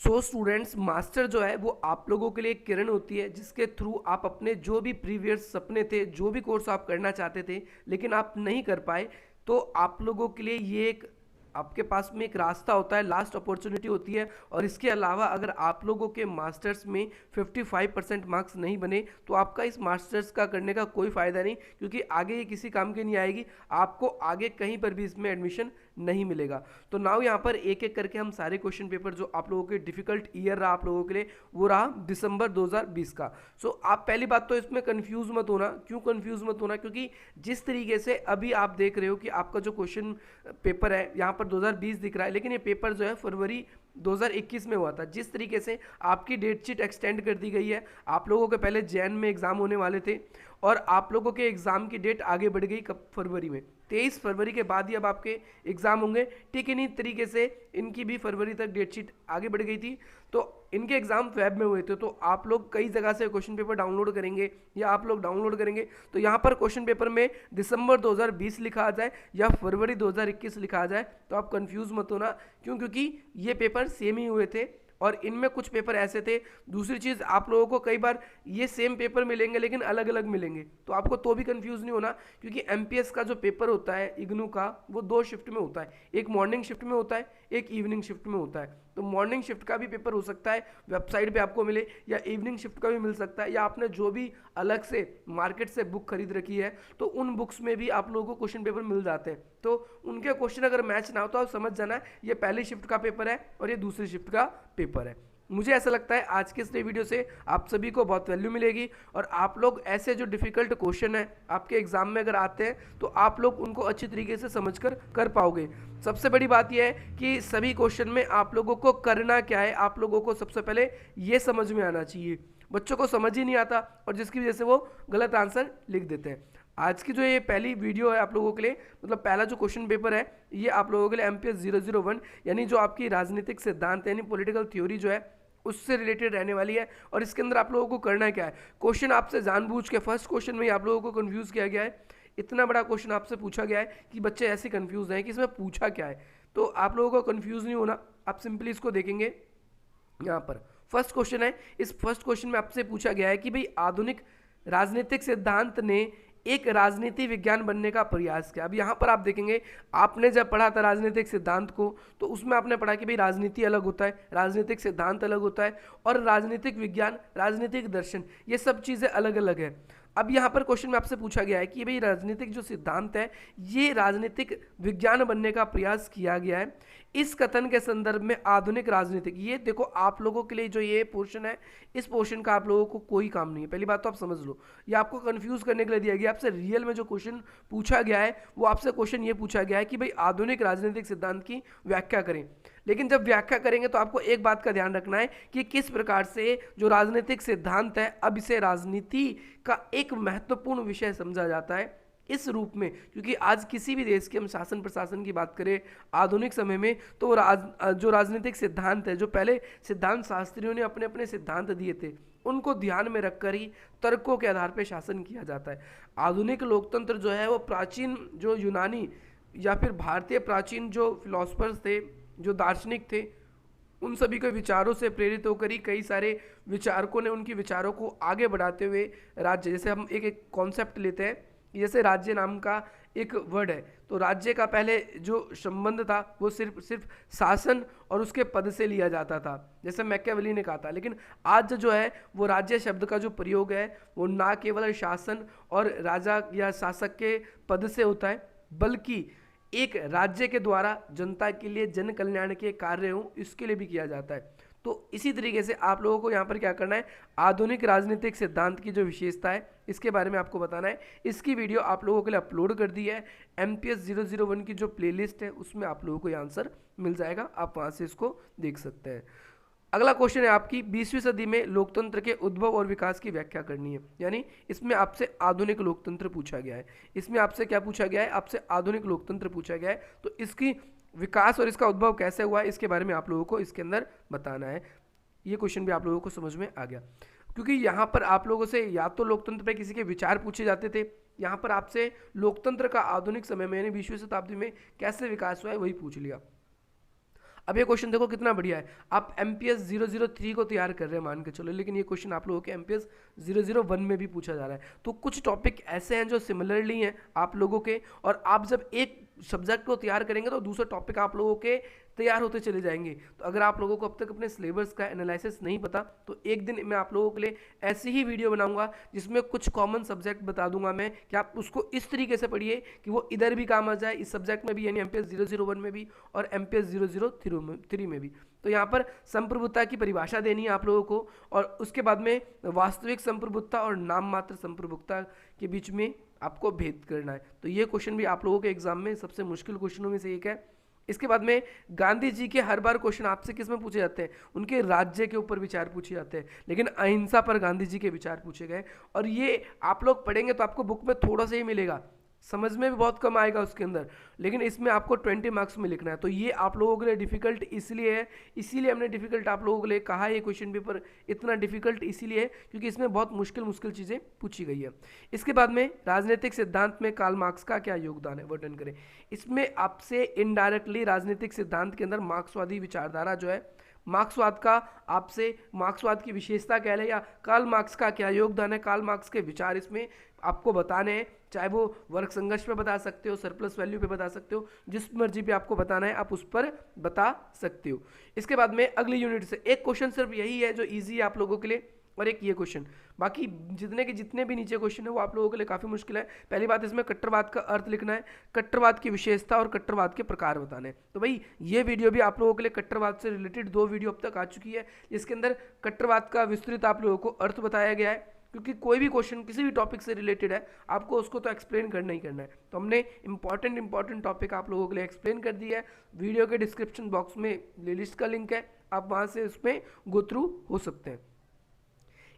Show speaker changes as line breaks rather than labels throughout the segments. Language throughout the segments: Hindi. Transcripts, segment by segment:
सो स्टूडेंट्स, मास्टर जो है वो आप लोगों के लिए एक किरण होती है जिसके थ्रू आप अपने जो भी प्रीवियस सपने थे, जो भी कोर्स आप करना चाहते थे लेकिन आप नहीं कर पाए, तो आप लोगों के लिए ये एक आपके पास में एक रास्ता होता है, लास्ट अपॉर्चुनिटी होती है। और इसके अलावा अगर आप लोगों के मास्टर्स में 55% मार्क्स नहीं बने तो आपका इस मास्टर्स का करने का कोई फ़ायदा नहीं, क्योंकि आगे ये किसी काम की नहीं आएगी, आपको आगे कहीं पर भी इसमें एडमिशन नहीं मिलेगा। तो नाउ यहाँ पर एक एक करके हम सारे क्वेश्चन पेपर जो आप लोगों के डिफिकल्ट ईयर रहा आप लोगों के लिए, वो रहा दिसंबर 2020 का। सो आप पहली बात तो इसमें कंफ्यूज मत होना। क्यों कंफ्यूज मत होना? क्योंकि जिस तरीके से अभी आप देख रहे हो कि आपका जो क्वेश्चन पेपर है यहाँ पर 2020 दिख रहा है, लेकिन ये पेपर जो है फरवरी 2021 में हुआ था। जिस तरीके से आपकी डेट शीट एक्सटेंड कर दी गई है, आप लोगों के पहले जैन में एग्जाम होने वाले थे और आप लोगों के एग्जाम की डेट आगे बढ़ गई कब? फरवरी में। 23 फरवरी के बाद ही अब आपके एग्जाम होंगे। ठीक इन्हीं तरीके से इनकी भी फरवरी तक डेट शीट आगे बढ़ गई थी, तो इनके एग्जाम फेब में हुए थे। तो आप लोग कई जगह से क्वेश्चन पेपर डाउनलोड करेंगे या आप लोग डाउनलोड करेंगे, तो यहाँ पर क्वेश्चन पेपर में दिसंबर 2020 लिखा आ जाए या फरवरी 2021 लिखा आ जाए तो आप कंफ्यूज मत होना। क्यों? क्योंकि ये पेपर सेम ही हुए थे और इनमें कुछ पेपर ऐसे थे। दूसरी चीज़, आप लोगों को कई बार ये सेम पेपर मिलेंगे लेकिन अलग अलग मिलेंगे, तो आपको तो भी कंफ्यूज नहीं होना, क्योंकि एमपीएस का जो पेपर होता है इग्नू का, वो 2 शिफ्ट में होता है। एक मॉर्निंग शिफ्ट में होता है, एक इवनिंग शिफ्ट में होता है। तो मॉर्निंग शिफ्ट का भी पेपर हो सकता है वेबसाइट पे आपको मिले, या इवनिंग शिफ्ट का भी मिल सकता है, या आपने जो भी अलग से मार्केट से बुक खरीद रखी है तो उन बुक्स में भी आप लोगों को क्वेश्चन पेपर मिल जाते हैं। तो उनके क्वेश्चन अगर मैच ना हो तो आप समझ जाना ये पहली शिफ्ट का पेपर है और ये दूसरी शिफ्ट का पेपर है। मुझे ऐसा लगता है आज के इस वीडियो से आप सभी को बहुत वैल्यू मिलेगी और आप लोग ऐसे जो डिफिकल्ट क्वेश्चन है आपके एग्जाम में अगर आते हैं तो आप लोग उनको अच्छी तरीके से समझकर कर पाओगे। सबसे बड़ी बात यह है कि सभी क्वेश्चन में आप लोगों को करना क्या है, आप लोगों को सबसे पहले ये समझ में आना चाहिए। बच्चों को समझ ही नहीं आता और जिसकी वजह से वो गलत आंसर लिख देते हैं। आज की जो ये पहली वीडियो है आप लोगों के लिए, मतलब पहला जो क्वेश्चन पेपर है ये आप लोगों के लिए एमपीएस 001 यानी जो आपकी राजनीतिक सिद्धांत यानी पॉलिटिकल थ्योरी जो है उससे रिलेटेड रहने वाली है। और इसके अंदर आप लोगों को करना क्या है, क्वेश्चन आपसे जानबूझ के फर्स्ट क्वेश्चन में ही आप लोगों को कंफ्यूज किया गया है। इतना बड़ा क्वेश्चन आपसे पूछा गया है कि बच्चे ऐसे कंफ्यूज हैं कि इसमें पूछा क्या है। तो आप लोगों को कंफ्यूज नहीं होना, आप सिंपली इसको देखेंगे। यहाँ पर फर्स्ट क्वेश्चन है, इस फर्स्ट क्वेश्चन में आपसे पूछा गया है कि भाई आधुनिक राजनीतिक सिद्धांत ने एक राजनीति विज्ञान बनने का प्रयास किया। अब यहाँ पर आप देखेंगे, आपने जब पढ़ा था राजनीतिक सिद्धांत को तो उसमें आपने पढ़ा कि भाई राजनीति अलग होता है, राजनीतिक सिद्धांत अलग होता है और राजनीतिक विज्ञान, राजनीतिक दर्शन, ये सब चीज़ें अलग अलग है। अब यहाँ पर क्वेश्चन में आपसे पूछा गया है कि भाई राजनीतिक जो सिद्धांत है ये राजनीतिक विज्ञान बनने का प्रयास किया गया है। इस कथन के संदर्भ में आधुनिक राजनीतिक, ये देखो आप लोगों के लिए जो ये पोर्शन है, इस पोर्शन का आप लोगों को कोई काम नहीं है। पहली बात तो आप समझ लो, ये आपको कंफ्यूज करने के लिए दिया गया। आपसे रियल में जो क्वेश्चन पूछा गया है वो आपसे क्वेश्चन ये पूछा गया है कि भाई आधुनिक राजनीतिक सिद्धांत की व्याख्या करें। लेकिन जब व्याख्या करेंगे तो आपको एक बात का ध्यान रखना है कि किस प्रकार से जो राजनीतिक सिद्धांत है अब इसे राजनीति का एक महत्वपूर्ण विषय समझा जाता है इस रूप में। क्योंकि आज किसी भी देश के हम शासन प्रशासन की बात करें आधुनिक समय में तो जो राजनीतिक सिद्धांत है, जो पहले सिद्धांत शास्त्रियों ने अपने अपने सिद्धांत दिए थे उनको ध्यान में रखकर ही तर्कों के आधार पर शासन किया जाता है। आधुनिक लोकतंत्र जो है वो प्राचीन जो यूनानी या फिर भारतीय प्राचीन जो फिलोसफर्स थे, जो दार्शनिक थे, उन सभी के विचारों से प्रेरित होकर ही कई सारे विचारकों ने उनके विचारों को आगे बढ़ाते हुए राज्य, जैसे हम एक एक कॉन्सेप्ट लेते हैं, जैसे राज्य नाम का एक वर्ड है, तो राज्य का पहले जो संबंध था वो सिर्फ शासन और उसके पद से लिया जाता था, जैसे मैकियावेली ने कहा था। लेकिन आज जो है वो राज्य शब्द का जो प्रयोग है वो ना केवल शासन और राजा या शासक के पद से होता है, बल्कि एक राज्य के द्वारा जनता के लिए जन कल्याण के कार्य हो इसके लिए भी किया जाता है। तो इसी तरीके से आप लोगों को यहाँ पर क्या करना है, आधुनिक राजनीतिक सिद्धांत की जो विशेषता है इसके बारे में आपको बताना है। इसकी वीडियो आप लोगों के लिए अपलोड कर दी है, एमपीएस 001 की जो प्लेलिस्ट है उसमें आप लोगों को ये आंसर मिल जाएगा, आप वहाँ से इसको देख सकते हैं। अगला क्वेश्चन है आपकी 20वीं सदी में लोकतंत्र के उद्भव और विकास की व्याख्या करनी है, यानी इसमें आपसे आधुनिक लोकतंत्र पूछा गया है। इसमें आपसे क्या पूछा गया है, आपसे आधुनिक लोकतंत्र पूछा गया है, तो इसकी विकास और इसका उद्भव कैसे हुआ है इसके बारे में आप लोगों को इसके अंदर बताना है। ये क्वेश्चन भी आप लोगों को समझ में आ गया, क्योंकि यहाँ पर आप लोगों से या तो लोकतंत्र पर किसी के विचार पूछे जाते थे, यहाँ पर आपसे लोकतंत्र का आधुनिक समय में यानी 20वीं शताब्दी में कैसे विकास हुआ है वही पूछ लिया। अब ये क्वेश्चन देखो कितना बढ़िया है, आप MPS 003 को तैयार कर रहे हैं मान के चलो, लेकिन ये क्वेश्चन आप लोगों के MPS 001 में भी पूछा जा रहा है। तो कुछ टॉपिक ऐसे हैं जो सिमिलरली हैं आप लोगों के, और आप जब एक सब्जेक्ट को तैयार करेंगे तो दूसरे टॉपिक आप लोगों के तैयार होते चले जाएंगे। तो अगर आप लोगों को अब तक अपने सिलेबस का एनालिसिस नहीं पता, तो एक दिन मैं आप लोगों के लिए ऐसी ही वीडियो बनाऊंगा जिसमें कुछ कॉमन सब्जेक्ट बता दूंगा मैं, कि आप उसको इस तरीके से पढ़िए कि वो इधर भी काम आ जाए, इस सब्जेक्ट में भी, यानी MPS 001 में भी और MPS 003 में भी। तो यहाँ पर संप्रभुता की परिभाषा देनी है आप लोगों को, और उसके बाद में वास्तविक संप्रभुता और नाम मात्र संप्रभुता के बीच में आपको भेद करना है। तो ये क्वेश्चन भी आप लोगों के एग्जाम में सबसे मुश्किल क्वेश्चनों में से एक है। इसके बाद में गांधी जी के हर बार क्वेश्चन आपसे किस में पूछे जाते हैं, उनके राज्य के ऊपर विचार पूछे जाते हैं, लेकिन अहिंसा पर गांधी जी के विचार पूछे गए। और ये आप लोग पढ़ेंगे तो आपको बुक में थोड़ा सा ही मिलेगा, समझ में भी बहुत कम आएगा उसके अंदर, लेकिन इसमें आपको 20 मार्क्स में लिखना है। तो ये आप लोगों के लिए डिफिकल्ट इसलिए है, इसीलिए हमने डिफिकल्ट आप लोगों के लिए कहा है। ये क्वेश्चन पेपर इतना डिफिकल्ट इसीलिए है क्योंकि इसमें बहुत मुश्किल मुश्किल चीज़ें पूछी गई है। इसके बाद में राजनीतिक सिद्धांत में कार्ल मार्क्स का क्या योगदान है, वर्णन करें। इसमें आपसे इनडायरेक्टली राजनीतिक सिद्धांत के अंदर मार्क्सवादी विचारधारा जो है, मार्क्सवाद का आपसे मार्क्सवाद की विशेषता क्या है, या कार्ल मार्क्स का क्या योगदान है, कार्ल मार्क्स के विचार इसमें आपको बताने हैं। चाहे वो वर्ग संघर्ष पे बता सकते हो, सरप्लस वैल्यू पे बता सकते हो, जिस मर्जी पे आपको बताना है आप उस पर बता सकते हो। इसके बाद में अगली यूनिट से एक क्वेश्चन सिर्फ यही है जो इजी है आप लोगों के लिए, और एक ये क्वेश्चन, बाकी जितने भी नीचे क्वेश्चन है वो आप लोगों के लिए काफ़ी मुश्किल है। पहली बात, इसमें कट्टरवाद का अर्थ लिखना है, कट्टरवाद की विशेषता और कट्टरवाद के प्रकार बताने हैं। तो भाई ये वीडियो भी आप लोगों के लिए कट्टरवाद से रिलेटेड 2 वीडियो अब तक आ चुकी है, जिसके अंदर कट्टरवाद का विस्तृत आप लोगों को अर्थ बताया गया है, क्योंकि कोई भी क्वेश्चन किसी भी टॉपिक से रिलेटेड है आपको उसको तो एक्सप्लेन करना ही करना है। तो हमने इंपॉर्टेंट टॉपिक आप लोगों के लिए एक्सप्लेन कर दिया है। वीडियो के डिस्क्रिप्शन बॉक्स में प्लेलिस्ट का लिंक है, आप वहाँ से उसमें गो थ्रू हो सकते हैं।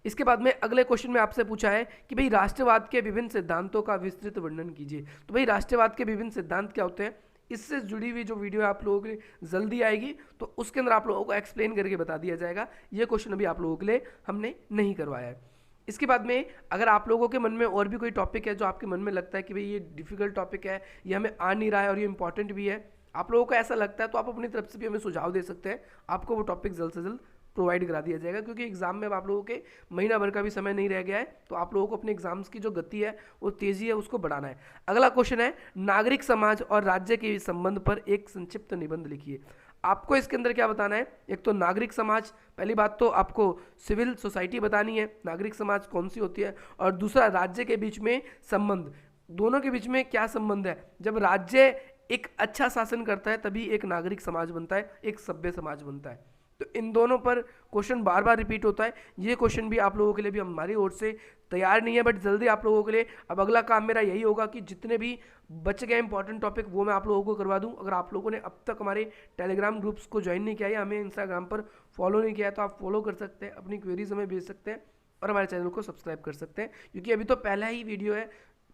इसके बाद में अगले क्वेश्चन में आपसे पूछा है कि भाई राष्ट्रवाद के विभिन्न सिद्धांतों का विस्तृत वर्णन कीजिए। तो भाई राष्ट्रवाद के विभिन्न सिद्धांत क्या होते हैं, इससे जुड़ी हुई जो वीडियो आप लोगों के लिए जल्दी आएगी तो उसके अंदर आप लोगों को एक्सप्लेन करके बता दिया जाएगा। ये क्वेश्चन अभी आप लोगों के लिए हमने नहीं करवाया है। इसके बाद में अगर आप लोगों के मन में और भी कोई टॉपिक है जो आपके मन में लगता है कि भाई ये डिफिकल्ट टॉपिक है, ये हमें आ नहीं रहा है और ये इंपॉर्टेंट भी है, आप लोगों को ऐसा लगता है, तो आप अपनी तरफ से भी हमें सुझाव दे सकते हैं। आपको वो टॉपिक जल्द से जल्द प्रोवाइड करा दिया जाएगा, क्योंकि एग्जाम में अब आप लोगों के महीना भर का भी समय नहीं रह गया है। तो आप लोगों को अपने एग्जाम्स की जो गति है, वो तेजी है, उसको बढ़ाना है। अगला क्वेश्चन है, नागरिक समाज और राज्य के संबंध पर एक संक्षिप्त निबंध लिखिए। आपको इसके अंदर क्या बताना है, एक तो नागरिक समाज, पहली बात तो आपको सिविल सोसाइटी बतानी है, नागरिक समाज कौन सी होती है, और दूसरा राज्य के बीच में संबंध, दोनों के बीच में क्या संबंध है। जब राज्य एक अच्छा शासन करता है तभी एक नागरिक समाज बनता है, एक सभ्य समाज बनता है। तो इन दोनों पर क्वेश्चन बार बार रिपीट होता है। ये क्वेश्चन भी आप लोगों के लिए भी हमारी ओर से तैयार नहीं है, बट जल्दी आप लोगों के लिए अब अगला काम मेरा यही होगा कि जितने भी बच गए इंपॉर्टेंट टॉपिक वो मैं आप लोगों को करवा दूं। अगर आप लोगों ने अब तक हमारे टेलीग्राम ग्रुप्स को ज्वाइन नहीं किया है, हमें इंस्टाग्राम पर फॉलो नहीं किया है, तो आप फॉलो कर सकते हैं, अपनी क्वेरीज हमें भेज सकते हैं और हमारे चैनल को सब्सक्राइब कर सकते हैं, क्योंकि अभी तो पहला ही वीडियो है,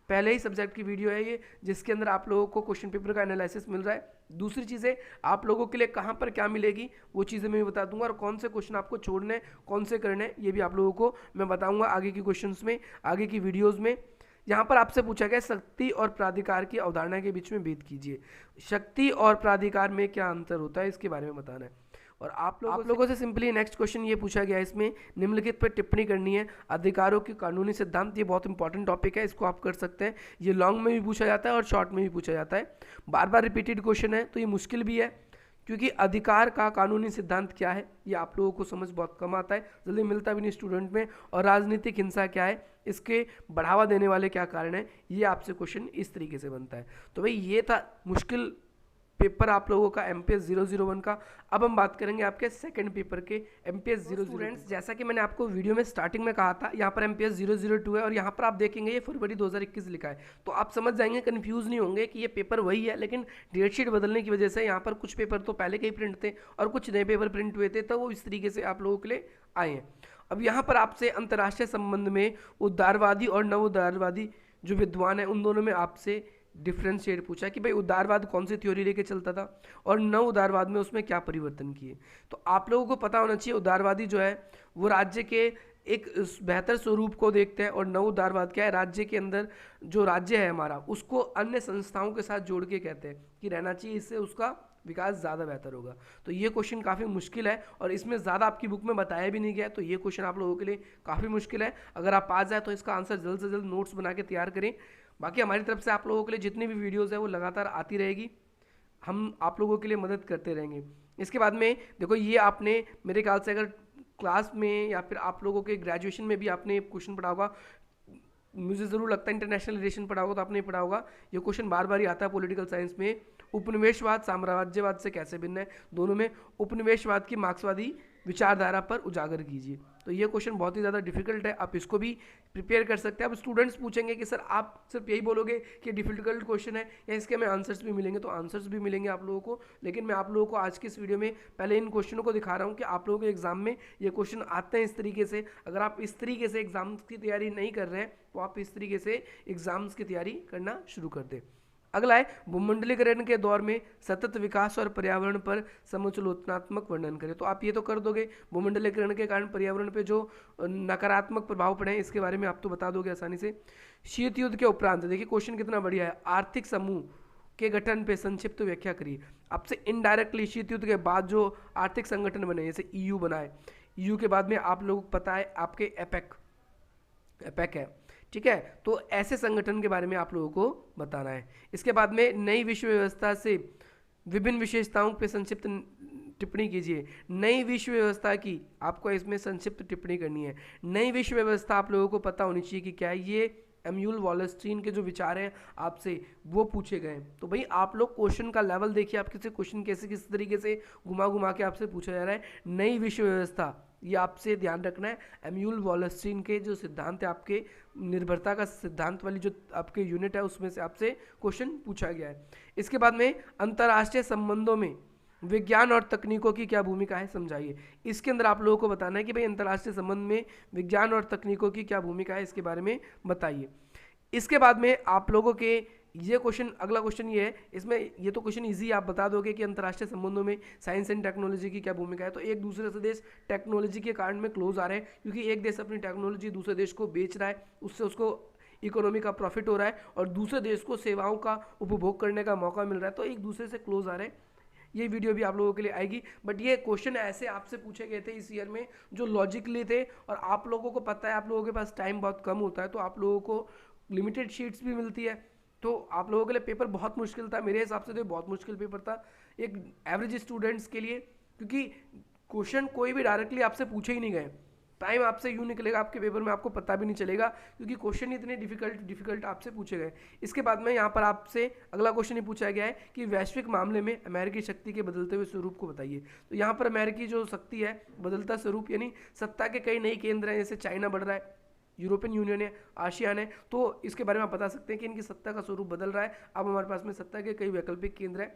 पहले ही सब्जेक्ट की वीडियो है ये, जिसके अंदर आप लोगों को क्वेश्चन पेपर का एनालिसिस मिल रहा है। दूसरी चीज़ें आप लोगों के लिए कहाँ पर क्या मिलेगी वो चीज़ें मैं बता दूंगा, और कौन से क्वेश्चन आपको छोड़ने कौन से करने ये भी आप लोगों को मैं बताऊंगा आगे की क्वेश्चंस में, आगे की वीडियोज़ में। यहाँ पर आपसे पूछा गया शक्ति और प्राधिकार की अवधारणा के बीच में भेद कीजिए। शक्ति और प्राधिकार में क्या अंतर होता है इसके बारे में बताना है। और आप लोगों से सिंपली नेक्स्ट क्वेश्चन ये पूछा गया है, इसमें निम्नलिखित पर टिप्पणी करनी है। अधिकारों के कानूनी सिद्धांत, ये बहुत इंपॉर्टेंट टॉपिक है, इसको आप कर सकते हैं। ये लॉन्ग में भी पूछा जाता है और शॉर्ट में भी पूछा जाता है, बार बार रिपीटेड क्वेश्चन है, तो ये मुश्किल भी है, क्योंकि अधिकार का कानूनी सिद्धांत क्या है ये आप लोगों को समझ बहुत कम आता है, जल्दी मिलता भी नहीं स्टूडेंट में। और राजनीतिक हिंसा क्या है, इसके बढ़ावा देने वाले क्या कारण है, ये आपसे क्वेश्चन इस तरीके से बनता है। तो भाई ये था मुश्किल पेपर आप लोगों का MPS 001 का। अब हम बात करेंगे आपके सेकंड पेपर के MPS 002। स्टूडेंट्स, जैसा कि मैंने आपको वीडियो में स्टार्टिंग में कहा था, यहाँ पर MPS 002 है और यहाँ पर आप देखेंगे ये फरवरी 2021 लिखा है, तो आप समझ जाएंगे, कंफ्यूज नहीं होंगे कि ये पेपर वही है, लेकिन डेट शीट बदलने की वजह से यहाँ पर कुछ पेपर तो पहले के ही प्रिंट थे और कुछ नए पेपर प्रिंट हुए थे, तो वो इस तरीके से आप लोगों के लिए आए हैं। अब यहाँ पर आपसे अंतर्राष्ट्रीय संबंध में उदारवादी और नव उदारवादी जो विद्वान है उन दोनों में आपसे डिफ्रेंशिएट पूछा कि भाई उदारवाद कौन सी थ्योरी लेके चलता था और नव उदारवाद में उसमें क्या परिवर्तन किए। तो आप लोगों को पता होना चाहिए, उदारवादी जो है वो राज्य के एक बेहतर स्वरूप को देखते हैं, और नव उदारवाद क्या है, राज्य के अंदर जो राज्य है हमारा उसको अन्य संस्थाओं के साथ जोड़ के कहते हैं कि रहना चाहिए, इससे उसका विकास ज़्यादा बेहतर होगा। तो ये क्वेश्चन काफ़ी मुश्किल है और इसमें ज़्यादा आपकी बुक में बताया भी नहीं गया, तो ये क्वेश्चन आप लोगों के लिए काफ़ी मुश्किल है। अगर आप पास जाए तो इसका आंसर जल्द से जल्द नोट्स बना के तैयार करें। बाकी हमारी तरफ से आप लोगों के लिए जितनी भी वीडियोज़ है वो लगातार आती रहेगी, हम आप लोगों के लिए मदद करते रहेंगे। इसके बाद में देखो, ये आपने मेरे ख्याल से अगर क्लास में या फिर आप लोगों के ग्रेजुएशन में भी आपने क्वेश्चन पढ़ा होगा, मुझे ज़रूर लगता है इंटरनेशनल रिलेशन पढ़ा होगा तो आपने पढ़ा होगा, ये क्वेश्चन बार बार ही आता है पॉलिटिकल साइंस में। उपनिवेशवाद साम्राज्यवाद से कैसे भिन्न है, दोनों में उपनिवेशवाद की मार्क्सवादी विचारधारा पर उजागर कीजिए। तो ये क्वेश्चन बहुत ही ज़्यादा डिफिकल्ट है, आप इसको भी प्रिपेयर कर सकते हैं। अब स्टूडेंट्स पूछेंगे कि सर आप सिर्फ यही बोलोगे कि डिफिकल्ट क्वेश्चन है या इसके हमें आंसर्स भी मिलेंगे, तो आंसर्स भी मिलेंगे आप लोगों को। लेकिन मैं आप लोगों को आज की इस वीडियो में पहले इन क्वेश्चनों को दिखा रहा हूँ कि आप लोगों के एग्जाम में ये क्वेश्चन आते हैं इस तरीके से। अगर आप इस तरीके से एग्जाम्स की तैयारी नहीं कर रहे हैं तो आप इस तरीके से एग्जाम्स की तैयारी करना शुरू कर दें। अगला है, भूमंडलीकरण के दौर में सतत विकास और पर्यावरण पर समालोचनात्मक वर्णन करें। तो आप ये तो कर दोगे, भूमंडलीकरण के कारण पर्यावरण पे जो नकारात्मक प्रभाव पड़े हैं इसके बारे में आप तो बता दोगे आसानी से। शीत युद्ध के उपरांत, देखिए क्वेश्चन कितना बढ़िया है, आर्थिक समूह के गठन पे संक्षिप्त व्याख्या करिए। आपसे इनडायरेक्टली शीत युद्ध के बाद जो आर्थिक संगठन बने, जैसे EU बना है, EU के बाद में आप लोगों को पता है आपके एपेक है, ठीक है। तो ऐसे संगठन के बारे में आप लोगों को बताना है। इसके बाद में नई विश्व व्यवस्था से विभिन्न विशेषताओं पे संक्षिप्त टिप्पणी कीजिए। नई विश्व व्यवस्था की आपको इसमें संक्षिप्त टिप्पणी करनी है। नई विश्व व्यवस्था आप लोगों को पता होनी चाहिए कि क्या है। ये एम्यूल वॉलस्टीन के जो विचार हैं आपसे वो पूछे गए। तो भाई आप लोग क्वेश्चन का लेवल देखिए, आप किसी क्वेश्चन कैसे किस तरीके से घुमा घुमा के आपसे पूछा जा रहा है। नई विश्व व्यवस्था, ये आपसे ध्यान रखना है। एम्यूल वॉलस्टीन के जो सिद्धांत है, आपके निर्भरता का सिद्धांत वाली जो आपके यूनिट है उसमें से आपसे क्वेश्चन पूछा गया है। इसके बाद में अंतर्राष्ट्रीय संबंधों में विज्ञान और तकनीकों की क्या भूमिका है, समझाइए। इसके अंदर आप लोगों को बताना है कि भाई अंतर्राष्ट्रीय संबंध में विज्ञान और तकनीकों की क्या भूमिका है, इसके बारे में बताइए। इसके बाद में आप लोगों के ये क्वेश्चन, अगला क्वेश्चन ये है, इसमें ये तो क्वेश्चन इजी, आप बता दोगे कि अंतर्राष्ट्रीय संबंधों में साइंस एंड टेक्नोलॉजी की क्या भूमिका है। तो एक दूसरे से देश टेक्नोलॉजी के कारण में क्लोज आ रहे हैं, क्योंकि एक देश अपनी टेक्नोलॉजी दूसरे देश को बेच रहा है, उससे उसको इकोनॉमी का प्रॉफिट हो रहा है और दूसरे देश को सेवाओं का उपभोग करने का मौका मिल रहा है, तो एक दूसरे से क्लोज आ रहे हैं। ये वीडियो भी आप लोगों के लिए आएगी, बट ये क्वेश्चन ऐसे आपसे पूछे गए थे इस ईयर में जो लॉजिकली थे, और आप लोगों को पता है आप लोगों के पास टाइम बहुत कम होता है, तो आप लोगों को लिमिटेड शीट्स भी मिलती है, तो आप लोगों के लिए पेपर बहुत मुश्किल था। मेरे हिसाब से तो बहुत मुश्किल पेपर था एक एवरेज स्टूडेंट्स के लिए, क्योंकि क्वेश्चन कोई भी डायरेक्टली आपसे पूछे ही नहीं गए। टाइम आपसे यूँ निकलेगा आपके पेपर में, आपको पता भी नहीं चलेगा, क्योंकि क्वेश्चन इतने डिफिकल्ट आपसे पूछे गए। इसके बाद में यहाँ पर आपसे अगला क्वेश्चन ही पूछा गया है कि वैश्विक मामले में अमेरिकी शक्ति के बदलते हुए स्वरूप को बताइए। तो यहाँ पर अमेरिकी जो शक्ति है, बदलता स्वरूप, यानी सत्ता के कई नई केंद्र हैं, जैसे चाइना बढ़ रहा है, यूरोपियन यूनियन है, आसियान है, तो इसके बारे में आप बता सकते हैं कि इनकी सत्ता का स्वरूप बदल रहा है। अब हमारे पास में सत्ता के कई वैकल्पिक केंद्र हैं।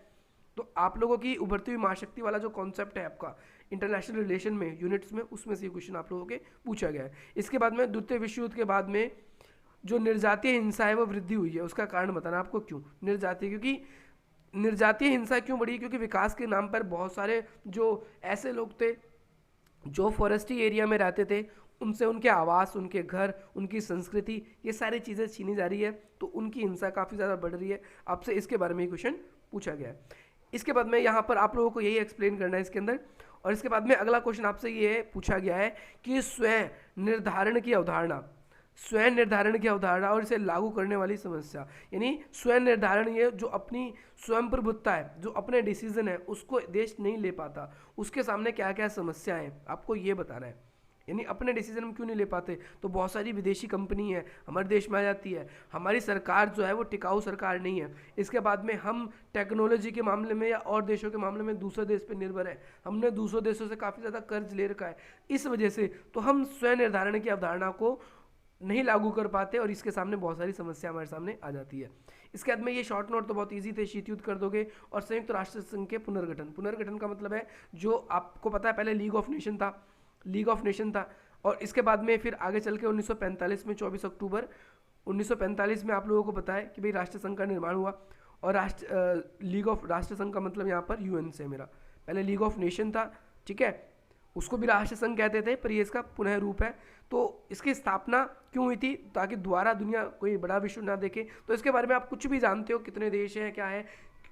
तो आप लोगों की उभरती हुई महाशक्ति वाला जो कॉन्सेप्ट है आपका इंटरनेशनल रिलेशन में यूनिट्स में, उसमें से क्वेश्चन आप लोगों के पूछा गया है। इसके बाद में द्वितीय विश्व युद्ध के बाद में जो निर्जातीय हिंसा है वो वृद्धि हुई है, उसका कारण बताना आपको। क्यों निर्जातीय, क्योंकि निर्जातीय हिंसा क्यों बढ़ी, क्योंकि विकास के नाम पर बहुत सारे जो ऐसे लोग थे जो फॉरेस्टी एरिया में रहते थे, उनसे उनके आवास, उनके घर, उनकी संस्कृति, ये सारी चीज़ें छीनी जा रही है, तो उनकी हिंसा काफ़ी ज़्यादा बढ़ रही है। आपसे इसके बारे में क्वेश्चन पूछा गया है। इसके बाद में यहाँ पर आप लोगों को यही एक्सप्लेन करना है इसके अंदर। और इसके बाद में अगला क्वेश्चन आपसे ये पूछा गया है कि स्वयं निर्धारण की अवधारणा, स्वयं निर्धारण की अवधारणा और इसे लागू करने वाली समस्या। यानी स्वयं निर्धारण, ये जो अपनी स्वयं प्रभुत्ता है, जो अपने डिसीजन है उसको देश नहीं ले पाता, उसके सामने क्या क्या समस्याएं हैं आपको ये बताना है। यानी अपने डिसीजन हम क्यों नहीं ले पाते, तो बहुत सारी विदेशी कंपनी है हमारे देश में आ जाती है, हमारी सरकार जो है वो टिकाऊ सरकार नहीं है। इसके बाद में हम टेक्नोलॉजी के मामले में या और देशों के मामले में दूसरे देश पे निर्भर है, हमने दूसरे देशों से काफ़ी ज़्यादा कर्ज ले रखा है, इस वजह से तो हम स्वयं निर्धारण की अवधारणा को नहीं लागू कर पाते और इसके सामने बहुत सारी समस्या हमारे सामने आ जाती है। इसके बाद में ये शॉर्ट नोट तो बहुत इजी थे, शीत युद्ध कर दोगे। और संयुक्त राष्ट्र संघ के पुनर्गठन, पुनर्गठन का मतलब है जो आपको पता है पहले लीग ऑफ नेशन था, और इसके बाद में फिर आगे चल के 1945 में 24 अक्टूबर 1945 में आप लोगों को पता है कि भाई राष्ट्र संघ का निर्माण हुआ। और लीग ऑफ राष्ट्र संघ का मतलब यहाँ पर यूएन से मेरा, पहले लीग ऑफ नेशन था, ठीक है, उसको भी राष्ट्र संघ कहते थे, पर ये इसका पुनः रूप है। तो इसकी स्थापना क्यों हुई थी, ताकि दोबारा दुनिया कोई बड़ा विश्व ना देखे। तो इसके बारे में आप कुछ भी जानते हो, कितने देश हैं, क्या है,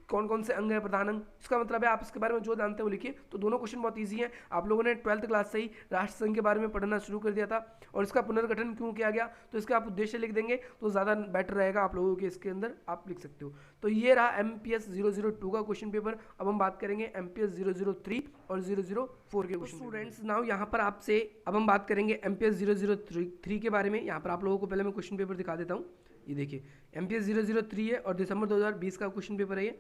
कौन कौन से अंग है प्रधान अंग, इसका मतलब है आप इसके बारे में जो जानते हैं वो लिखिए। तो दोनों क्वेश्चन बहुत ईजी हैं। आप लोगों ने 12th क्लास से ही राष्ट्र संघ के बारे में पढ़ना शुरू कर दिया था, और इसका पुनर्गठन क्यों किया गया, तो इसका आप उद्देश्य लिख देंगे तो ज़्यादा बेटर रहेगा आप लोगों के, इसके अंदर आप लिख सकते हो। तो ये रहा MPS 002 का क्वेश्चन पेपर। अब हम बात करेंगे MPS 003 और 004 के क्वेश्चन। स्टूडेंट्स नाउ यहाँ पर आपसे अब हम बात करेंगे MPS 003 के बारे में। यहाँ पर आप लोगों को पहले मैं क्वेश्चन पेपर दिखा देता हूँ। ये देखिए MPS 003 है और दिसंबर 2020 का क्वेश्चन पेपर है ये।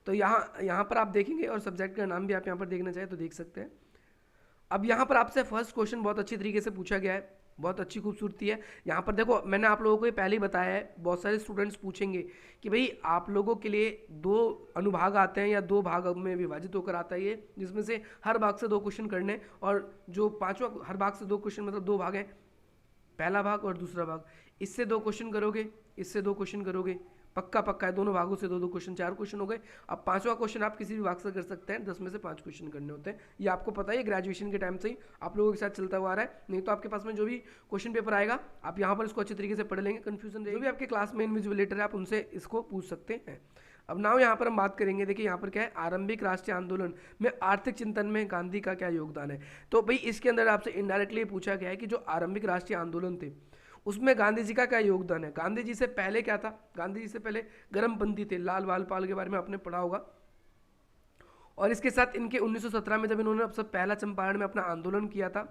तो यहाँ पर आप देखेंगे, और सब्जेक्ट का नाम भी आप यहाँ पर देखना चाहें तो देख सकते हैं। अब यहाँ पर आपसे फर्स्ट क्वेश्चन बहुत अच्छी तरीके से पूछा गया है, बहुत अच्छी खूबसूरती है। यहाँ पर देखो मैंने आप लोगों को ये पहले ही बताया है, बहुत सारे स्टूडेंट्स पूछेंगे कि भाई आप लोगों के लिए 2 अनुभाग आते हैं या 2 भाग में विभाजित होकर आता है ये, जिसमें से हर भाग से 2 क्वेश्चन करने, और जो 5वां हर भाग से 2 क्वेश्चन, मतलब 2 भाग हैं, पहला भाग और दूसरा भाग। इससे 2 क्वेश्चन करोगे, इससे 2 क्वेश्चन करोगे, पक्का पक्का है, दोनों भागों से 2-2 क्वेश्चन, 4 क्वेश्चन हो गए। अब 5वां क्वेश्चन आप किसी भी भाग से कर सकते हैं, 10 में से 5 क्वेश्चन करने होते हैं। ये आपको पता है, ग्रेजुएशन के टाइम से ही आप लोगों के साथ चलता हुआ आ रहा है। नहीं तो आपके पास में जो भी क्वेश्चन पेपर आएगा आप यहाँ पर इसको अच्छी तरीके से पढ़ लेंगे, कन्फ्यूजन जो भी आपके क्लास में इनविजिलेटर है आप उनसे इसको पूछ सकते हैं। अब नाउ यहाँ पर हम बात करेंगे, देखिए यहाँ पर क्या है, आरंभिक राष्ट्रीय आंदोलन में आर्थिक चिंतन में गांधी का क्या योगदान है। तो भाई इसके अंदर आपसे इनडायरेक्टली पूछा गया है कि जो आरंभिक राष्ट्रीय आंदोलन थे उसमें गांधी जी का क्या योगदान है। गांधी जी से पहले क्या था, गांधी जी से पहले गर्मपंथी थे, लाल बाल पाल के बारे में आपने पढ़ा होगा। और इसके साथ इनके 1917 में जब इन्होंने अब सब पहला चंपारण में अपना आंदोलन किया था,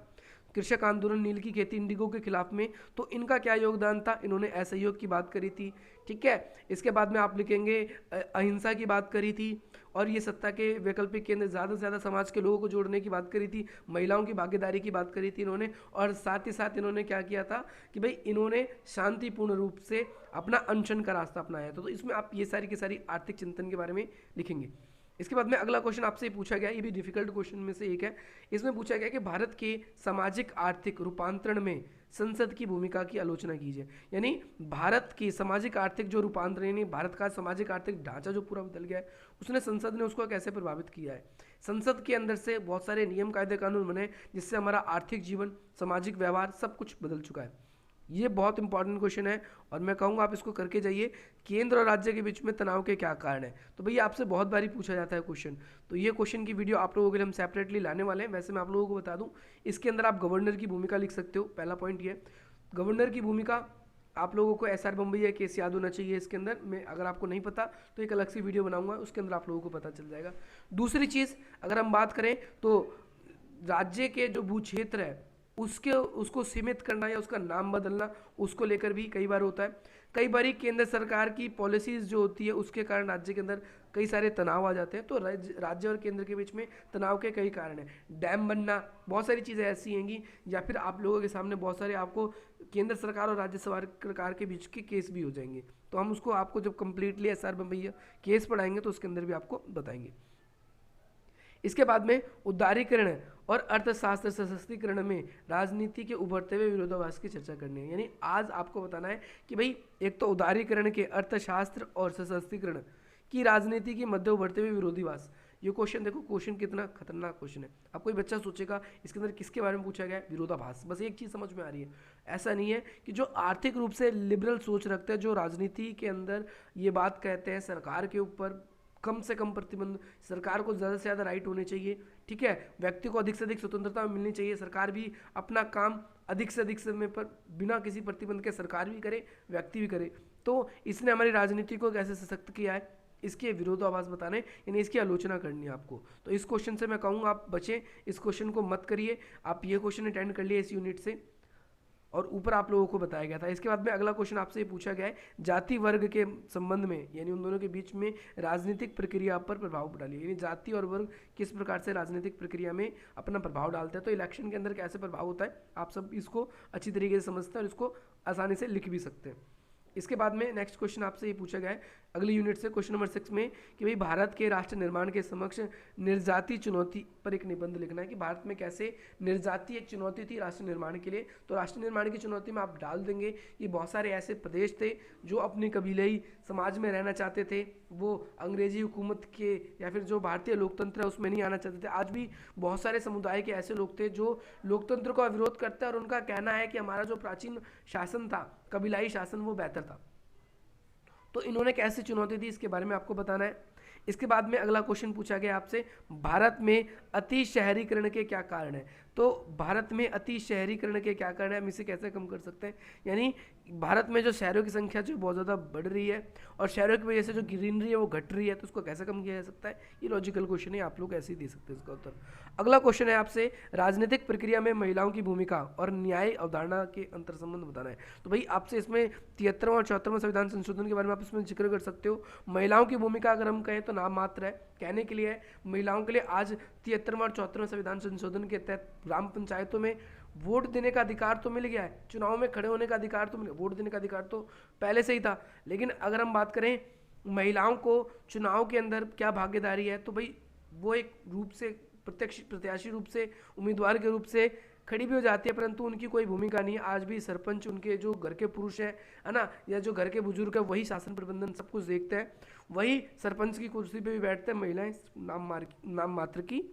कृषक आंदोलन, नील की खेती, इंडिगो के खिलाफ में, तो इनका क्या योगदान था, इन्होंने असहयोग की बात करी थी, ठीक है। इसके बाद में आप लिखेंगे अहिंसा की बात करी थी, और ये सत्ता के वैकल्पिक केंद्र, ज़्यादा से ज़्यादा समाज के लोगों को जोड़ने की बात करी थी, महिलाओं की भागीदारी की बात करी थी इन्होंने, और साथ ही साथ इन्होंने क्या किया था कि भाई इन्होंने शांतिपूर्ण रूप से अपना अनशन का रास्ता अपनाया था। तो इसमें आप ये सारी की सारी आर्थिक चिंतन के बारे में लिखेंगे। इसके बाद में अगला क्वेश्चन आपसे पूछा गया, ये भी डिफिकल्ट क्वेश्चन में से एक है। इसमें पूछा गया कि भारत के सामाजिक आर्थिक रूपांतरण में संसद की भूमिका की आलोचना कीजिए। यानी भारत की सामाजिक आर्थिक जो रूपांतरण, यानी भारत का सामाजिक आर्थिक ढांचा जो पूरा बदल गया है, उसने संसद ने उसको कैसे प्रभावित किया है। संसद के अंदर से बहुत सारे नियम कायदे कानून बने जिससे हमारा आर्थिक जीवन, सामाजिक व्यवहार सब कुछ बदल चुका है। ये बहुत इंपॉर्टेंट क्वेश्चन है और मैं कहूँगा आप इसको करके जाइए। केंद्र और राज्य के बीच में तनाव के क्या कारण है, तो भैया आपसे बहुत बारी पूछा जाता है क्वेश्चन। तो ये क्वेश्चन की वीडियो आप लोगों के लिए हम सेपरेटली लाने वाले हैं। वैसे मैं आप लोगों को बता दूं, इसके अंदर आप गवर्नर की भूमिका लिख सकते हो। पहला पॉइंट ये, गवर्नर की भूमिका आप लोगों को SR बम्बई केस याद होना चाहिए। इसके अंदर में अगर आपको नहीं पता तो एक अलग सी वीडियो बनाऊंगा, उसके अंदर आप लोगों को पता चल जाएगा। दूसरी चीज़ अगर हम बात करें तो राज्य के जो भू क्षेत्र है उसको सीमित करना या उसका नाम बदलना, उसको लेकर भी कई बार होता है। कई बार केंद्र सरकार की पॉलिसीज़ जो होती है उसके कारण राज्य के अंदर कई सारे तनाव आ जाते हैं। तो राज्य और केंद्र के बीच में तनाव के कई कारण हैं। डैम बनना, बहुत सारी चीज़ें ऐसी हैंगी, या फिर आप लोगों के सामने बहुत सारे आपको केंद्र सरकार और राज्य सरकार के बीच के केस भी हो जाएंगे। तो हम उसको आपको जब कम्प्लीटली SR बम्बई केस पढ़ाएंगे तो उसके अंदर भी आपको बताएंगे। इसके बाद में उदारीकरण और अर्थशास्त्र सशक्तिकरण में राजनीति के उभरते हुए विरोधाभास की चर्चा करनी है। यानी आज आपको बताना है कि भाई एक तो उदारीकरण के, अर्थशास्त्र और सशक्तिकरण की राजनीति के मध्य उभरते हुए विरोधाभास। ये क्वेश्चन देखो, क्वेश्चन कितना खतरनाक क्वेश्चन है। अब कोई बच्चा सोचेगा इसके अंदर किसके बारे में पूछा गया है, विरोधाभास। बस एक चीज़ समझ में आ रही है, ऐसा नहीं है कि जो आर्थिक रूप से लिबरल सोच रखते हैं, जो राजनीति के अंदर ये बात कहते हैं सरकार के ऊपर कम से कम प्रतिबंध, सरकार को ज़्यादा से ज़्यादा राइट होने चाहिए, ठीक है, व्यक्ति को अधिक से अधिक स्वतंत्रता मिलनी चाहिए, सरकार भी अपना काम अधिक से अधिक समय पर बिना किसी प्रतिबंध के सरकार भी करे, व्यक्ति भी करे। तो इसने हमारी राजनीति को कैसे सशक्त किया है, इसके विरोधाभास बताने, यानी इसकी आलोचना करनी है आपको। तो इस क्वेश्चन से मैं कहूँगा आप बचें, इस क्वेश्चन को मत करिए। आप ये क्वेश्चन अटेंड कर लिए इस यूनिट से, और ऊपर आप लोगों को बताया गया था। इसके बाद में अगला क्वेश्चन आपसे ये पूछा गया है, जाति वर्ग के संबंध में, यानी उन दोनों के बीच में राजनीतिक प्रक्रिया पर प्रभाव डालिए। यानी जाति और वर्ग किस प्रकार से राजनीतिक प्रक्रिया में अपना प्रभाव डालते हैं, तो इलेक्शन के अंदर कैसे प्रभाव होता है, आप सब इसको अच्छी तरीके से समझते हैं और इसको आसानी से लिख भी सकते हैं। इसके बाद में नेक्स्ट क्वेश्चन आपसे ये पूछा गया है अगली यूनिट से, क्वेश्चन नंबर 6 में, कि भाई भारत के राष्ट्र निर्माण के समक्ष निर्जाति चुनौती पर एक निबंध लिखना है कि भारत में कैसे निर्जाति एक चुनौती थी राष्ट्र निर्माण के लिए। तो राष्ट्र निर्माण की चुनौती में आप डाल देंगे कि बहुत सारे ऐसे प्रदेश थे जो अपने कबीलाई समाज में रहना चाहते थे, वो अंग्रेजी हुकूमत के या फिर जो भारतीय लोकतंत्र है उसमें नहीं आना चाहते थे। आज भी बहुत सारे समुदाय के ऐसे लोग थे जो लोकतंत्र का विरोध करते हैं और उनका कहना है कि हमारा जो प्राचीन शासन था, कबीलाई शासन, वो बेहतर था। तो इन्होंने कैसे चुनौती दी इसके बारे में आपको बताना है। इसके बाद में अगला क्वेश्चन पूछा गया आपसे, भारत में अति शहरीकरण के क्या कारण है। तो भारत में अति शहरीकरण के क्या कारण है, हम इसे कैसे कम कर सकते हैं। यानी भारत में जो शहरों की संख्या जो बहुत ज़्यादा बढ़ रही है और शहरों की वजह से जो ग्रीनरी है वो घट रही है, तो उसको कैसे कम किया जा सकता है। ये लॉजिकल क्वेश्चन है, आप लोग ऐसे ही दे सकते हैं इसका उत्तर। अगला क्वेश्चन है आपसे, राजनीतिक प्रक्रिया में महिलाओं की भूमिका और न्याय अवधारणा के अंतर संबंध बताना है। तो भाई आपसे इसमें 73वां और 74वां संविधान संशोधन के बारे में आप इसमें जिक्र कर सकते हो। महिलाओं की भूमिका अगर हम कहें तो नाम मात्र है, कहने के लिए है। महिलाओं के लिए आज 73वां और 74वां संविधान संशोधन के तहत ग्राम पंचायतों में वोट देने का अधिकार तो मिल गया है, चुनाव में खड़े होने का अधिकार तो मिल गया, वोट देने का अधिकार तो पहले से ही था। लेकिन अगर हम बात करें महिलाओं को चुनाव के अंदर क्या भागीदारी है, तो भाई वो एक रूप से प्रत्यक्ष प्रत्याशी रूप से उम्मीदवार के रूप से खड़ी भी हो जाती है, परंतु उनकी कोई भूमिका नहीं है। आज भी सरपंच उनके जो घर के पुरुष हैं, है ना, या जो घर के बुजुर्ग है, वही शासन प्रबंधन सब कुछ देखते हैं, वही सरपंच की कुर्सी पे भी बैठते हैं, महिलाएं नाम मात्र की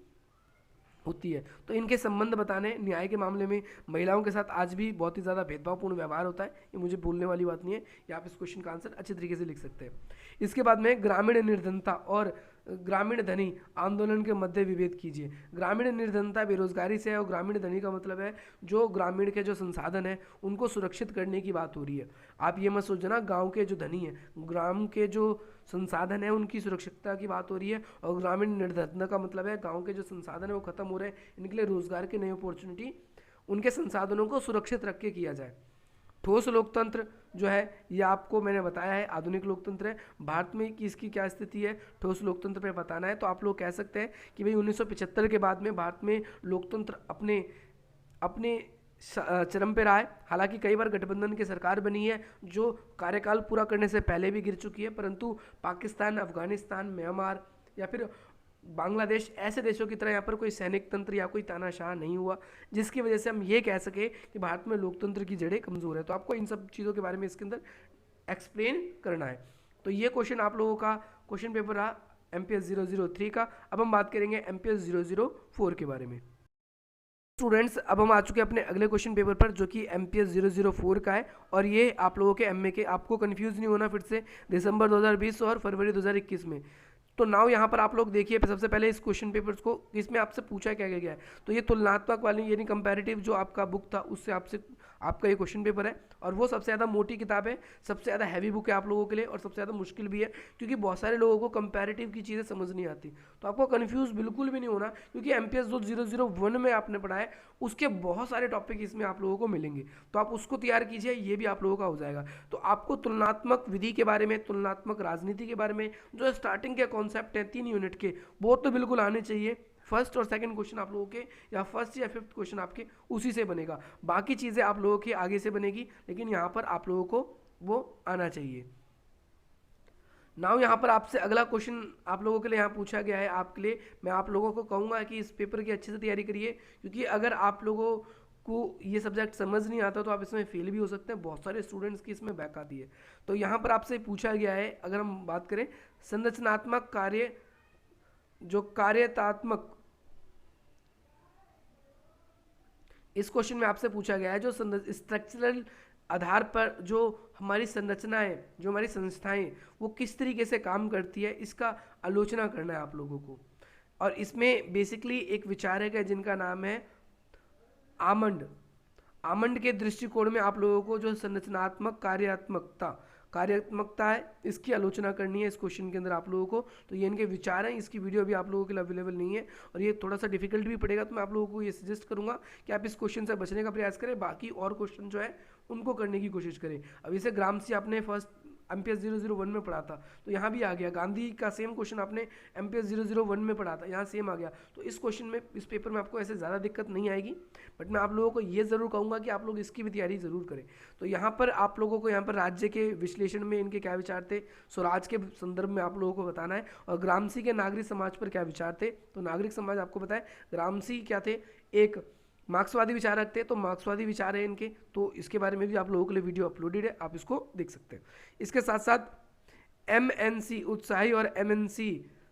होती है। तो इनके संबंध बताने, न्याय के मामले में महिलाओं के साथ आज भी बहुत ही ज़्यादा भेदभावपूर्ण व्यवहार होता है, ये मुझे बोलने वाली बात नहीं है, ये आप इस क्वेश्चन का आंसर अच्छे तरीके से लिख सकते हैं। इसके बाद में ग्रामीण निर्धनता और ग्रामीण धनी आंदोलन के मध्य विभेद कीजिए। ग्रामीण निर्धनता बेरोजगारी से है और ग्रामीण धनी का मतलब है जो ग्रामीण के जो संसाधन है उनको सुरक्षित करने की बात हो रही है। आप ये मत सोचना गांव के जो धनी है, ग्राम के जो संसाधन है उनकी सुरक्षितता की बात हो रही है, और ग्रामीण निर्धनता का मतलब है गांव के जो संसाधन है वो खत्म हो रहे हैं, इनके लिए रोजगार की नई अपॉर्चुनिटी, उनके संसाधनों को सुरक्षित रख के किया जाए। ठोस लोकतंत्र जो है ये आपको मैंने बताया है आधुनिक लोकतंत्र है। भारत में कि इसकी क्या स्थिति है ठोस लोकतंत्र पे बताना है, तो आप लोग कह सकते हैं कि भाई 1975 के बाद में भारत में लोकतंत्र अपने अपने चरम पे रहा है। हालांकि कई बार गठबंधन की सरकार बनी है जो कार्यकाल पूरा करने से पहले भी गिर चुकी है, परंतु पाकिस्तान, अफगानिस्तान, म्यांमार या फिर बांग्लादेश ऐसे देशों की तरह यहाँ पर कोई सैनिक तंत्र या कोई तानाशाह नहीं हुआ, जिसकी वजह से हम ये कह सके कि भारत में लोकतंत्र की जड़ें कमज़ोर है। तो आपको इन सब चीज़ों के बारे में इसके अंदर एक्सप्लेन करना है। तो ये क्वेश्चन आप लोगों का क्वेश्चन पेपर रहा MPS 003 का। अब हम बात करेंगे MPS 004 के बारे में। स्टूडेंट्स अब हम आ चुके हैं अपने अगले क्वेश्चन पेपर पर, जो कि MPS 004 का है, और ये आप लोगों के MA के, आपको कंफ्यूज नहीं होना फिर से, दिसंबर 2020 और फरवरी 2021 में। तो नाउ यहाँ पर आप लोग देखिए सबसे पहले इस क्वेश्चन पेपर्स को, इसमें आपसे पूछा क्या गया है। तो ये तुलनात्मक वाली यानी कंपैरेटिव जो आपका बुक था उससे आपसे आपका ये क्वेश्चन पेपर है, और वो सबसे ज़्यादा मोटी किताब है, सबसे ज़्यादा हैवी बुक है आप लोगों के लिए, और सबसे ज़्यादा मुश्किल भी है, क्योंकि बहुत सारे लोगों को कंपैरेटिव की चीज़ें समझ नहीं आती। तो आपको कन्फ्यूज़ बिल्कुल भी नहीं होना, क्योंकि MPS जो 001 में आपने पढ़ा है उसके बहुत सारे टॉपिक इसमें आप लोगों को मिलेंगे, तो आप उसको तैयार कीजिए, ये भी आप लोगों का हो जाएगा। तो आपको तुलनात्मक विधि के बारे में, तुलनात्मक राजनीति के बारे में जो स्टार्टिंग के कॉन्सेप्ट हैं 3 यूनिट के, वो तो बिल्कुल आने चाहिए। फर्स्ट और सेकंड क्वेश्चन आप लोगों के, या फर्स्ट या फिफ्थ क्वेश्चन आपके उसी से बनेगा, बाकी चीज़ें आप लोगों के आगे से बनेगी, लेकिन यहाँ पर आप लोगों को वो आना चाहिए। नाउ यहाँ पर आपसे अगला क्वेश्चन आप लोगों के लिए यहाँ पूछा गया है, आपके लिए मैं आप लोगों को कहूँगा कि इस पेपर की अच्छे से तैयारी करिए, क्योंकि अगर आप लोगों को ये सब्जेक्ट समझ नहीं आता तो आप इसमें फेल भी हो सकते हैं। बहुत सारे स्टूडेंट्स की इसमें बैक आती है। तो यहाँ पर आपसे पूछा गया है, अगर हम बात करें संरचनात्मक कार्य, जो कार्यात्मक, इस क्वेश्चन में आपसे पूछा गया है जो स्ट्रक्चरल आधार पर जो हमारी संरचनाएं, जो हमारी संस्थाएं, वो किस तरीके से काम करती है, इसका आलोचना करना है आप लोगों को। और इसमें बेसिकली एक विचारक है जिनका नाम है आमंड। आमंड के दृष्टिकोण में आप लोगों को जो संरचनात्मक कार्यात्मकता है इसकी आलोचना करनी है इस क्वेश्चन के अंदर आप लोगों को। तो ये इनके विचार हैं, इसकी वीडियो अभी आप लोगों के लिए अवेलेबल नहीं है और ये थोड़ा सा डिफिकल्ट भी पड़ेगा, तो मैं आप लोगों को ये सजेस्ट करूंगा कि आप इस क्वेश्चन से बचने का प्रयास करें, बाकी और क्वेश्चन जो है उनको करने की कोशिश करें। अब इसे ग्रामसी आपने फर्स्ट MPS 001 में पढ़ा था, तो यहाँ भी आ गया। गांधी का सेम क्वेश्चन आपने MPS 001 में पढ़ा था, यहाँ सेम आ गया। तो इस क्वेश्चन में, इस पेपर में आपको ऐसे ज़्यादा दिक्कत नहीं आएगी, बट मैं आप लोगों को ये ज़रूर कहूँगा कि आप लोग इसकी भी तैयारी ज़रूर करें। तो यहाँ पर आप लोगों को यहाँ पर राज्य के विश्लेषण में इनके क्या विचार थे, स्वराज के संदर्भ में आप लोगों को बताना है, और ग्रामसी के नागरिक समाज पर क्या विचार थे। तो नागरिक समाज आपको पता है, ग्रामसी क्या थे, एक मार्क्सवादी विचार रखते हैं, तो मार्क्सवादी विचार है इनके, तो इसके बारे में भी आप लोगों के लिए वीडियो अपलोडेड है, आप इसको देख सकते हैं। इसके साथ साथ MNC उत्साही और MNC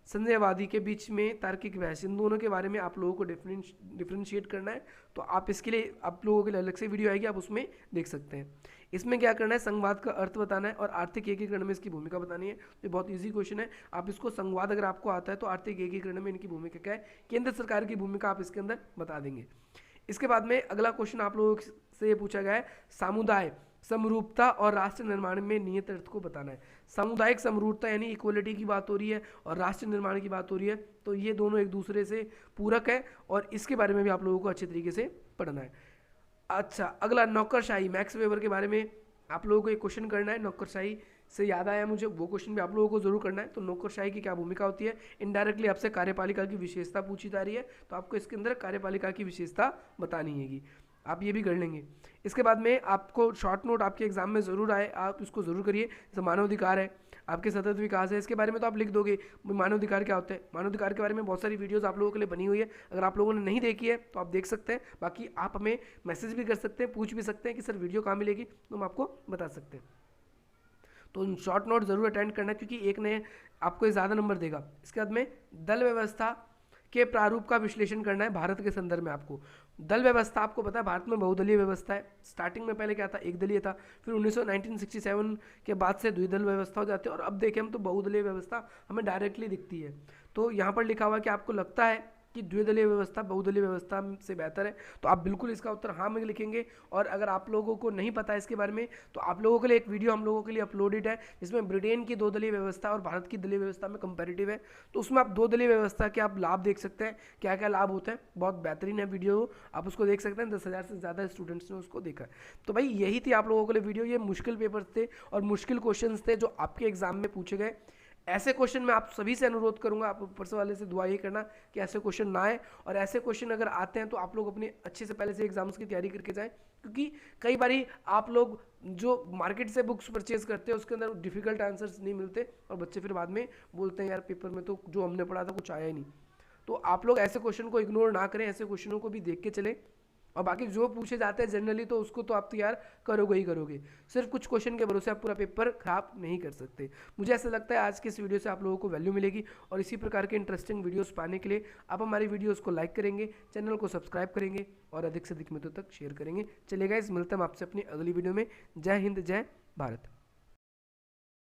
संदेहवादी के बीच में तार्किक बहस, इन दोनों के बारे में आप लोगों को डिफ्रेंशिएट करना है। तो आप इसके लिए आप लोगों के लिए अलग से वीडियो आएगी, आप उसमें देख सकते हैं। इसमें क्या करना है, संवाद का अर्थ बताना है और आर्थिक एकीकरण में इसकी भूमिका बतानी है। ये बहुत इजी क्वेश्चन है, आप इसको संवाद अगर आपको आता है तो आर्थिक एकीकरण में इनकी भूमिका क्या है, केंद्र सरकार की भूमिका आप इसके अंदर बता देंगे। इसके बाद में अगला क्वेश्चन आप लोगों से ये पूछा गया है, सामुदाय समरूपता और राष्ट्र निर्माण में निहित अर्थ को बताना है। सामुदायिक समरूपता यानी इक्वलिटी की बात हो रही है और राष्ट्र निर्माण की बात हो रही है, तो ये दोनों एक दूसरे से पूरक है और इसके बारे में भी आप लोगों को अच्छे तरीके से पढ़ना है। अच्छा, अगला नौकरशाही, मैक्स वेबर के बारे में आप लोगों को एक क्वेश्चन करना है। नौकरशाही से याद आया मुझे, वो क्वेश्चन भी आप लोगों को जरूर करना है। तो नौकरशाही की क्या भूमिका होती है, इनडायरेक्टली आपसे कार्यपालिका की विशेषता पूछी जा रही है, तो आपको इसके अंदर कार्यपालिका की विशेषता बतानी हैगी, आप ये भी कर लेंगे। इसके बाद में आपको शॉर्ट नोट आपके एग्जाम में ज़रूर आए, आप इसको ज़रूर करिए। जैसे मानवाधिकार है, आपके सतत विकास है, इसके बारे में तो आप लिख दोगे मानवाधिकार क्या होता है। मानवाधिकार के बारे में बहुत सारी वीडियोस आप लोगों के लिए बनी हुई है, अगर आप लोगों ने नहीं देखी है तो आप देख सकते हैं। बाकी आप हमें मैसेज भी कर सकते हैं, पूछ भी सकते हैं कि सर वीडियो कहाँ मिलेगी, तो हम आपको बता सकते हैं। तो शॉर्ट नोट जरूर अटेंड करना, क्योंकि एक ने आपको ज़्यादा नंबर देगा। इसके बाद में दल व्यवस्था के प्रारूप का विश्लेषण करना है भारत के संदर्भ में। आपको दल व्यवस्था, आपको पता है भारत में बहुदलीय व्यवस्था है। स्टार्टिंग में पहले क्या था, एक दलीय था, फिर 1967 के बाद से द्विदल व्यवस्था हो जाती है, और अब देखें हम तो बहुदलीय व्यवस्था हमें डायरेक्टली दिखती है। तो यहाँ पर लिखा हुआ कि आपको लगता है कि द्विदलीय व्यवस्था बहुदलीय व्यवस्था से बेहतर है, तो आप बिल्कुल इसका उत्तर हाँ में लिखेंगे। और अगर आप लोगों को नहीं पता है इसके बारे में, तो आप लोगों के लिए एक वीडियो हम लोगों के लिए अपलोडेड है, जिसमें ब्रिटेन की दो दलीय व्यवस्था और भारत की दलीय व्यवस्था में कंपैरेटिव है। तो उसमें आप दो दलीय व्यवस्था के आप लाभ देख सकते हैं, क्या क्या लाभ होते हैं। बहुत बेहतरीन है वीडियो, आप उसको देख सकते हैं। 10,000 से ज़्यादा स्टूडेंट्स ने उसको देखा है। तो भाई यही थी आप लोगों के लिए वीडियो। ये मुश्किल पेपर्स थे और मुश्किल क्वेश्चन थे जो आपके एग्जाम में पूछे गए। ऐसे क्वेश्चन मैं आप सभी से अनुरोध करूंगा, आप ऊपर से वाले से दुआ ये करना कि ऐसे क्वेश्चन ना आए, और ऐसे क्वेश्चन अगर आते हैं तो आप लोग अपने अच्छे से पहले से एग्जाम्स की तैयारी करके जाएं। क्योंकि कई बारी आप लोग जो मार्केट से बुक्स परचेज करते हैं उसके अंदर डिफिकल्ट आंसर्स नहीं मिलते, और बच्चे फिर बाद में बोलते हैं यार पेपर में तो जो हमने पढ़ा था कुछ आया ही नहीं। तो आप लोग ऐसे क्वेश्चन को इग्नोर ना करें, ऐसे क्वेश्चनों को भी देख के चलें। और बाकी जो पूछे जाते हैं जनरली तो उसको तो आप तैयार करोगे ही करोगे। सिर्फ कुछ क्वेश्चन के भरोसे आप पूरा पेपर खराब नहीं कर सकते। मुझे ऐसा लगता है आज के इस वीडियो से आप लोगों को वैल्यू मिलेगी, और इसी प्रकार के इंटरेस्टिंग वीडियोस पाने के लिए आप हमारी वीडियोस को लाइक करेंगे, चैनल को सब्सक्राइब करेंगे और अधिक से अधिक मित्रों तक शेयर करेंगे। चलिए गाइस, मिलते हैं आपसे अपनी अगली वीडियो में। जय हिंद, जय भारत।